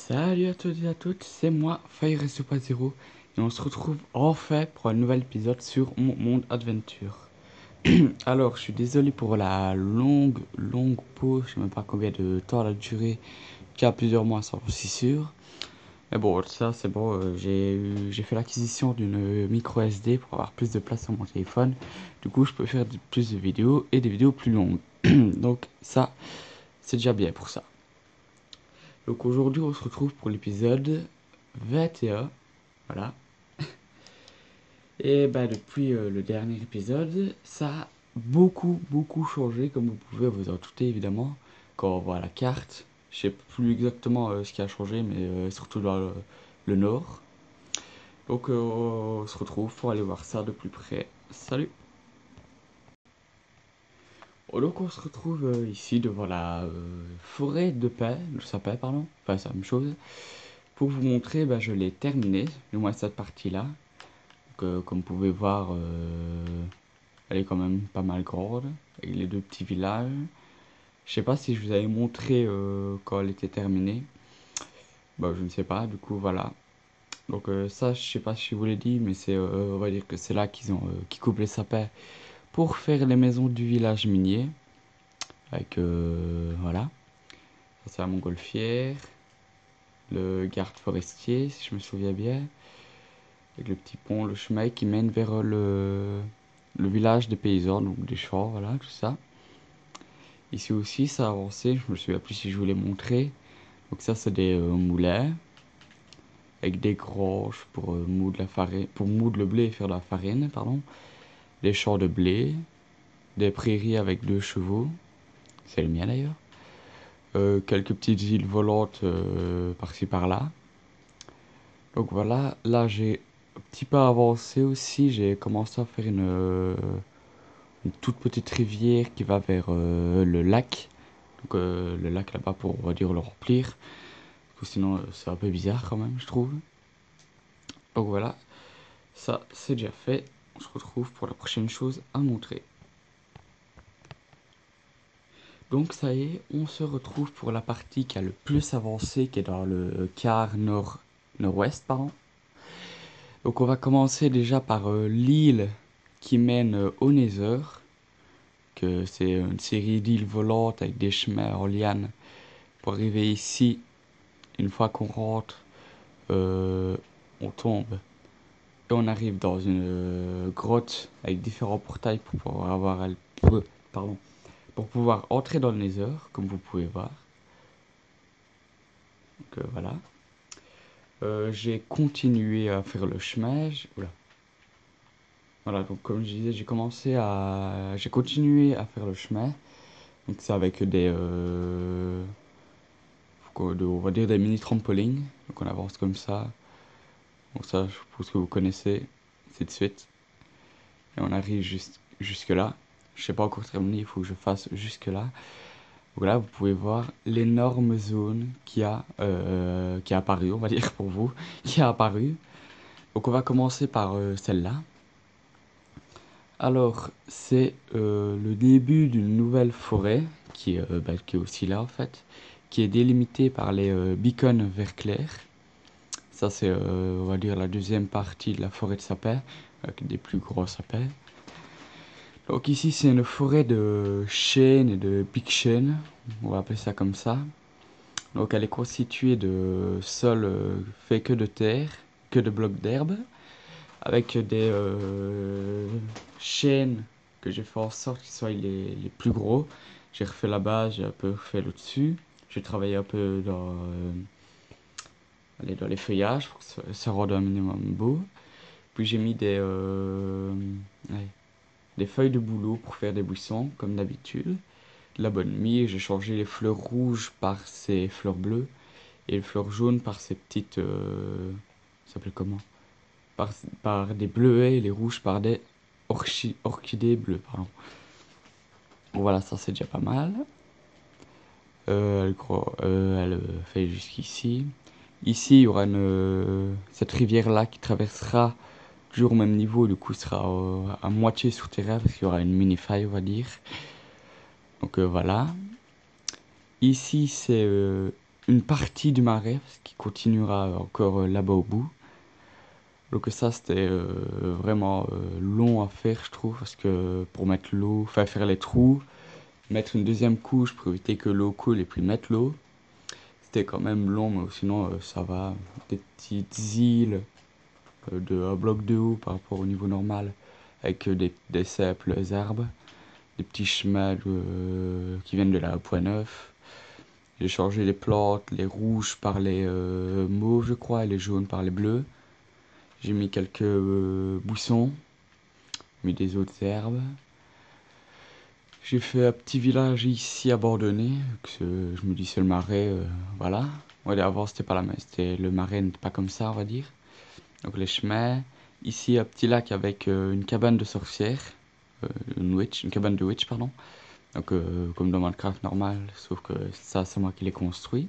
Salut à tous et à toutes, c'est moi, FireSuper0 et on se retrouve enfin pour un nouvel épisode sur mon monde adventure. Alors, je suis désolé pour la longue pause, je sais même pas combien de temps elle a duré, qu'à plusieurs mois, ça aussi sûr. Mais bon, ça c'est bon, j'ai fait l'acquisition d'une micro SD pour avoir plus de place sur mon téléphone. Du coup, je peux faire plus de vidéos et des vidéos plus longues. Donc ça, c'est déjà bien pour ça. Donc aujourd'hui on se retrouve pour l'épisode 21, voilà. Et bah depuis le dernier épisode, ça a beaucoup changé comme vous pouvez vous en douter évidemment. Quand on voit la carte, je sais plus exactement ce qui a changé mais surtout dans le nord. Donc on se retrouve pour aller voir ça de plus près. Salut. Donc on se retrouve ici devant la forêt de sapin pardon, enfin c'est la même chose. Pour vous montrer, bah, je l'ai terminé, du moins cette partie-là. Comme vous pouvez voir, elle est quand même pas mal grande, avec les deux petits villages. Je sais pas si je vous avais montré quand elle était terminée. Bah, je ne sais pas, du coup voilà. Donc ça, je sais pas si je vous l'ai dit, mais c'est, on va dire que c'est là qu'ils coupent les sapins pour faire les maisons du village minier. Avec, voilà. Ça c'est la montgolfière. Le garde forestier, si je me souviens bien. Avec le petit pont, le chemin qui mène vers le village des paysans, donc des champs, voilà, tout ça. Ici aussi, ça a avancé, je me souviens plus si je vous l'ai montré. Donc ça, c'est des moulins, avec des granges pour moudre la farine, pour moudre le blé et faire de la farine, pardon. Des champs de blé, des prairies avec 2 chevaux, c'est le mien d'ailleurs. Quelques petites îles volantes par-ci par-là. Donc voilà, là j'ai un petit peu avancé aussi, j'ai commencé à faire une toute petite rivière qui va vers le lac. Donc le lac là-bas pour, on va dire, le remplir. Sinon c'est un peu bizarre quand même, je trouve. Donc voilà, ça c'est déjà fait. On se retrouve pour la prochaine chose à montrer. Donc ça y est, on se retrouve pour la partie qui a le plus avancé, qui est dans le quart nord-ouest, pardon. Donc on va commencer déjà par l'île qui mène au Nether. Que c'est une série d'îles volantes avec des chemins en liane. Pour arriver ici, une fois qu'on rentre, on tombe et on arrive dans une grotte avec différents portails pour pouvoir pour pouvoir entrer dans le Nether, comme vous pouvez voir. Donc voilà. J'ai continué à faire le chemin. Oula. Voilà, donc comme je disais, j'ai continué à faire le chemin. Donc c'est avec on va dire des mini trampolines. Donc on avance comme ça. Bon ça, je suppose que vous connaissez, c'est de suite. Et on arrive jusque là. Je sais pas encore terminé, il faut que je fasse jusque là. Donc là, vous pouvez voir l'énorme zone qui a apparu, on va dire pour vous, qui a apparu. Donc on va commencer par celle-là. Alors, c'est le début d'une nouvelle forêt qui est aussi là en fait, qui est délimitée par les beacons vert clair. Ça, c'est, on va dire, la deuxième partie de la forêt de sapins, avec des plus gros sapins. Donc ici, c'est une forêt de chênes et de big chênes, on va appeler ça comme ça. Donc elle est constituée de sol fait que de terre, que de blocs d'herbe, avec des chênes que j'ai fait en sorte qu'ils soient les plus gros. J'ai refait la base, j'ai un peu refait le dessus. J'ai travaillé un peu dans les feuillages pour que ça rende un minimum beau. Puis j'ai mis des feuilles de bouleau pour faire des buissons, comme d'habitude. De la bonne mie, j'ai changé les fleurs rouges par ces fleurs bleues et les fleurs jaunes par ces petites... ça s'appelle comment par des bleuets et les rouges par des orchidées bleues, pardon. Bon, voilà, ça c'est déjà pas mal. Elle fait jusqu'ici. Ici, il y aura cette rivière-là qui traversera toujours au même niveau, du coup, sera à moitié souterrain parce qu'il y aura une mini-faille, on va dire. Donc voilà. Ici, c'est une partie du marais, parce qu'il continuera encore là-bas au bout. Donc ça c'était vraiment long à faire je trouve, parce que pour mettre l'eau, enfin faire les trous, mettre une deuxième couche pour éviter que l'eau coule et puis mettre l'eau, c'était quand même long, mais sinon ça va. Des petites îles de un bloc de haut par rapport au niveau normal, avec des simples arbres, des petits chemins qui viennent de la Point Neuf. J'ai changé les plantes, les rouges par les mauves je crois, et les jaunes par les bleus. J'ai mis quelques buissons, mis des autres herbes. J'ai fait un petit village ici abandonné, que je me dis c'est le marais, voilà. Ouais, avant c'était pas la mer, c'était le marais n'était pas comme ça on va dire. Donc les chemins, ici un petit lac avec une cabane de sorcière, une cabane de witch pardon. Donc comme dans Minecraft normal, sauf que ça c'est moi qui l'ai construit.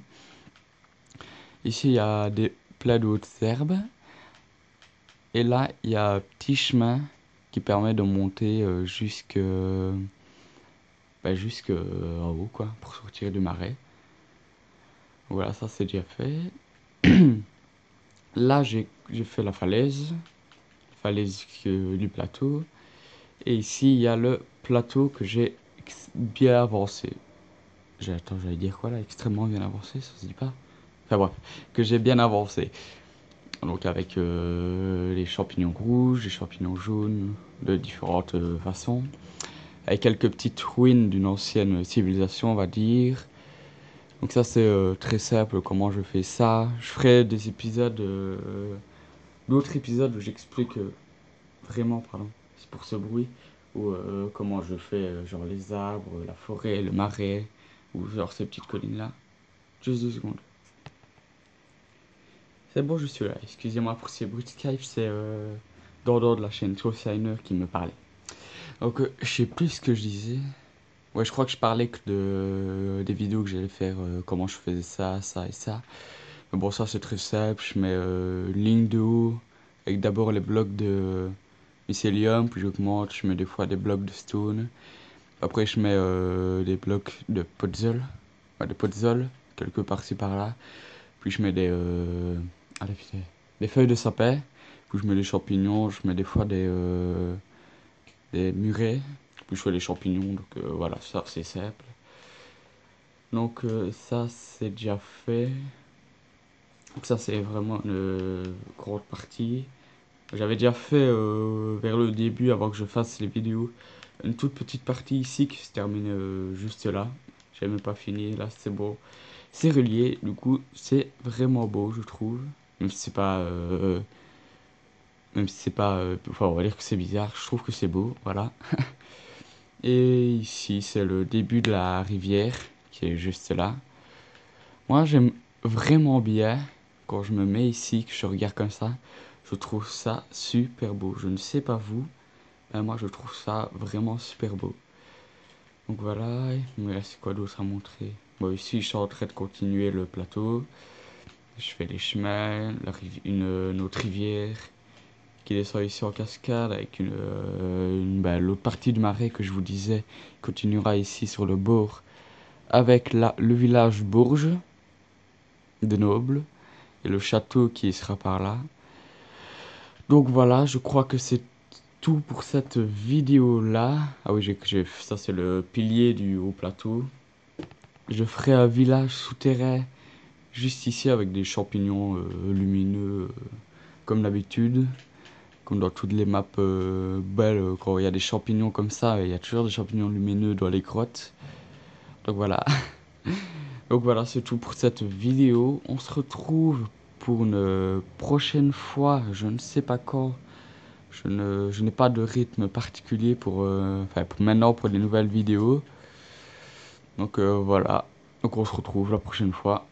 Ici il y a plein d'autres herbes. Et là il y a un petit chemin qui permet de monter jusque en haut quoi, pour sortir du marais. Voilà, ça c'est déjà fait. Là j'ai fait la falaise du plateau. Et ici il y a le plateau que j'ai bien avancé. J'allais dire quoi là? Extrêmement bien avancé, ça se dit pas? Enfin bref, que j'ai bien avancé. Donc avec les champignons rouges, les champignons jaunes, de différentes façons. Avec quelques petites ruines d'une ancienne civilisation, on va dire. Donc ça c'est très simple comment je fais ça. Je ferai des épisodes, d'autres épisodes où j'explique vraiment, pardon, c'est pour ce bruit, ou comment je fais genre les arbres, la forêt, le marais, ou genre ces petites collines là. Juste 2 secondes. C'est bon, je suis là. Excusez-moi pour ces bruits de Skype, c'est Dordo de la chaîne Trollsigner qui me parlait. Donc je sais plus ce que je disais. Ouais, je crois que je parlais que des vidéos que j'allais faire, comment je faisais ça, ça et ça. Mais bon, ça c'est très simple. Je mets une ligne de haut avec d'abord les blocs de mycélium, puis j'augmente, je mets des fois des blocs de stone. Après, je mets des blocs de puzzle, ouais, de puzzle, quelque par-ci par-là. Puis je mets allez, putain, des feuilles de sapin. Puis je mets des champignons, je mets des fois des murets. Puis je fais les champignons, donc voilà, ça c'est simple. Donc ça c'est déjà fait. Donc ça c'est vraiment une grosse partie. J'avais déjà fait vers le début, avant que je fasse les vidéos, une toute petite partie ici qui se termine juste là. J'ai même pas fini, là c'est beau. C'est relié, du coup c'est vraiment beau je trouve. Même si c'est pas... enfin on va dire que c'est bizarre, je trouve que c'est beau, voilà. Et ici c'est le début de la rivière qui est juste là. Moi j'aime vraiment bien quand je me mets ici, que je regarde comme ça. Je trouve ça super beau. Je ne sais pas vous, mais moi je trouve ça vraiment super beau. Donc voilà, il me reste quoi d'autre à montrer? Bon, ici je suis en train de continuer le plateau. Je fais les chemins, une autre rivière qui descend ici en cascade avec l'autre partie du marais que je vous disais continuera ici sur le bord avec le village Bourges de Noble et le château qui sera par là. Donc voilà, je crois que c'est tout pour cette vidéo là. Ah oui, ça c'est le pilier du haut plateau. Je ferai un village souterrain juste ici avec des champignons lumineux comme d'habitude. Comme dans toutes les maps belles, quand il y a des champignons comme ça, il y a toujours des champignons lumineux dans les grottes. Donc voilà. Donc voilà, c'est tout pour cette vidéo. On se retrouve pour une prochaine fois, je ne sais pas quand. Je n'ai pas de rythme particulier pour maintenant pour les nouvelles vidéos. Donc voilà. Donc on se retrouve la prochaine fois.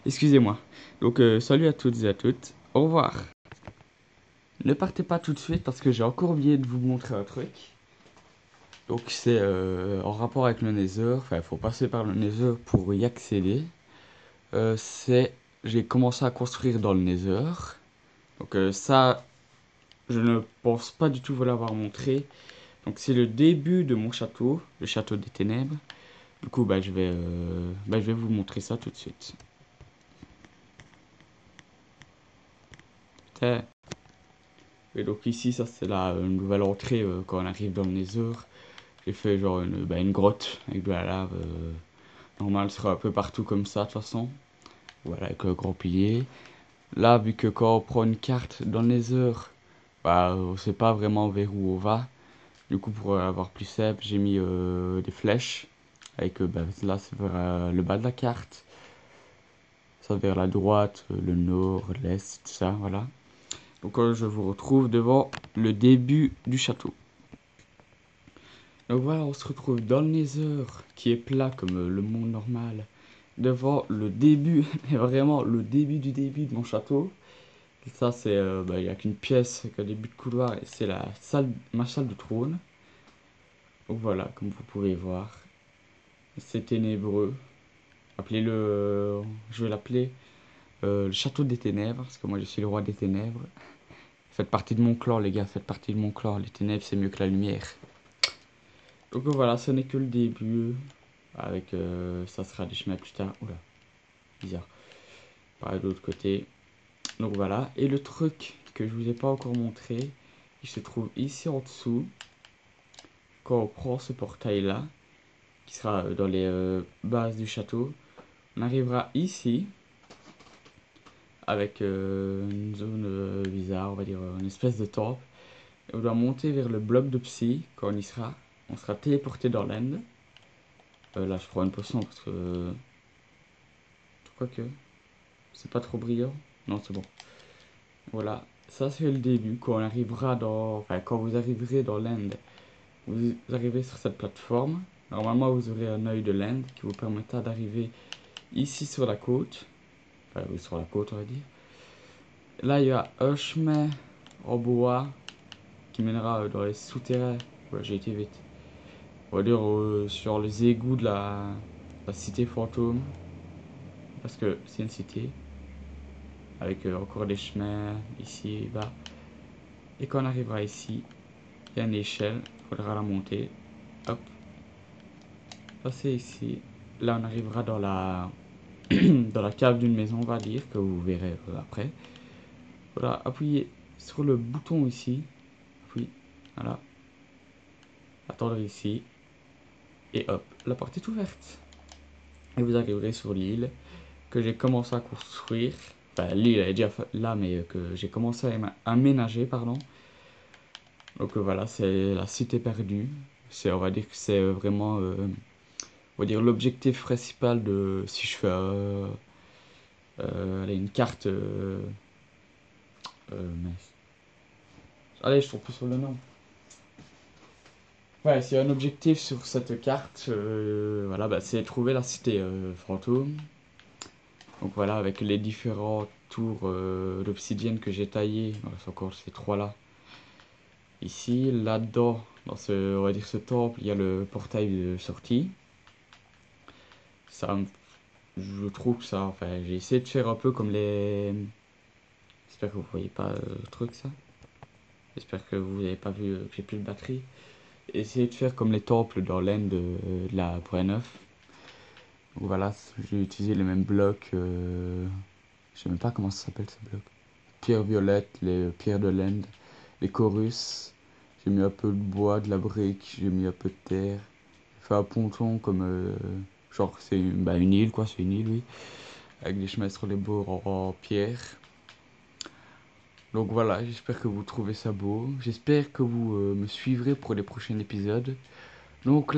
Excusez-moi. Donc salut à toutes et à toutes. Au revoir. Ne partez pas tout de suite parce que j'ai encore oublié de vous montrer un truc. Donc c'est en rapport avec le Nether. Enfin, il faut passer par le Nether pour y accéder. J'ai commencé à construire dans le Nether. Donc ça, je ne pense pas du tout vous l'avoir montré. Donc c'est le début de mon château, le château des ténèbres. Du coup, je vais vous montrer ça tout de suite. Putain. Et donc ici, ça c'est la nouvelle entrée quand on arrive dans le Nether. J'ai fait genre une grotte avec de la lave. Normal, ce sera un peu partout comme ça de toute façon. Voilà, avec un grand pilier. Là, vu que quand on prend une carte dans le Nether, on sait pas vraiment vers où on va. Du coup, pour avoir plus simple, j'ai mis des flèches. Avec là, c'est vers le bas de la carte. Ça vers la droite, le nord, l'est, tout ça, voilà. Donc je vous retrouve devant le début du château. Donc voilà, on se retrouve dans le Nether, qui est plat comme le monde normal. Devant le début, mais vraiment le début du début de mon château. Et ça, c'est, il n'y a qu'une pièce avec un début de couloir, et c'est ma salle de trône. Donc voilà, comme vous pouvez voir, c'est ténébreux. Appelez-le, je vais l'appeler le château des ténèbres, parce que moi je suis le roi des ténèbres. Faites partie de mon clan, les gars, faites partie de mon clan. Les ténèbres, c'est mieux que la lumière. Donc voilà, ce n'est que le début. Avec, ça sera des chemins plus tard. Oula, bizarre. Par de l'autre côté. Donc voilà, et le truc que je vous ai pas encore montré, il se trouve ici en dessous. Quand on prend ce portail-là, qui sera dans les bases du château, on arrivera ici. Avec une zone bizarre, on va dire une espèce de temple. Et on doit monter vers le bloc de psy. Quand on y sera, on sera téléporté dans l'end. Là, je prends une potion parce que... Quoique... C'est pas trop brillant. Non, c'est bon. Voilà. Ça, c'est le début. Quand on arrivera dans... Enfin, quand vous arriverez dans l'end, vous arrivez sur cette plateforme. Normalement, vous aurez un œil de l'end qui vous permettra d'arriver ici sur la côte. Enfin, oui, sur la côte, on va dire. Là, il y a un chemin en bois qui mènera dans les souterrains. Ouais, j'ai été vite. On va dire sur les égouts de la cité fantôme. Parce que c'est une cité. Avec encore des chemins ici et bas. Et quand on arrivera ici, il y a une échelle. Il faudra la monter. Hop. Passer ici. Là, on arrivera dans la, dans la cave d'une maison, on va dire, que vous verrez après. Voilà, appuyez sur le bouton ici. Puis, voilà. Attendre ici. Et hop, la porte est ouverte. Et vous arriverez sur l'île que j'ai commencé à construire. Enfin, l'île est déjà là, mais que j'ai commencé à aménager, pardon. Donc voilà, c'est la cité perdue. On va dire que c'est vraiment, on va dire l'objectif principal de si je fais allez, une carte. Mince. Allez, je trouve plus sur le nom. Ouais, s'il y a un objectif sur cette carte, voilà, c'est trouver la cité fantôme. Donc voilà, avec les différents tours d'obsidienne que j'ai taillés, c'est encore ces trois là. Ici, là-dedans, dans ce, on va dire ce temple, il y a le portail de sortie. Ça, je trouve que ça, enfin, j'ai essayé de faire un peu comme les... J'espère que vous voyez pas le truc ça. J'espère que vous n'avez pas vu que j'ai plus de batterie. Essayez de faire comme les temples dans l'end de la point 9. Donc voilà, j'ai utilisé les mêmes blocs. Je sais même pas comment ça s'appelle ce bloc. Pierre violette, les pierres de l'end, les chorus. J'ai mis un peu de bois, de la brique, j'ai mis un peu de terre. J'ai fait un ponton comme genre c'est une île quoi, c'est une île oui. Avec des chemins sur les bords en pierre. Donc voilà, j'espère que vous trouvez ça beau. J'espère que vous me suivrez pour les prochains épisodes. Donc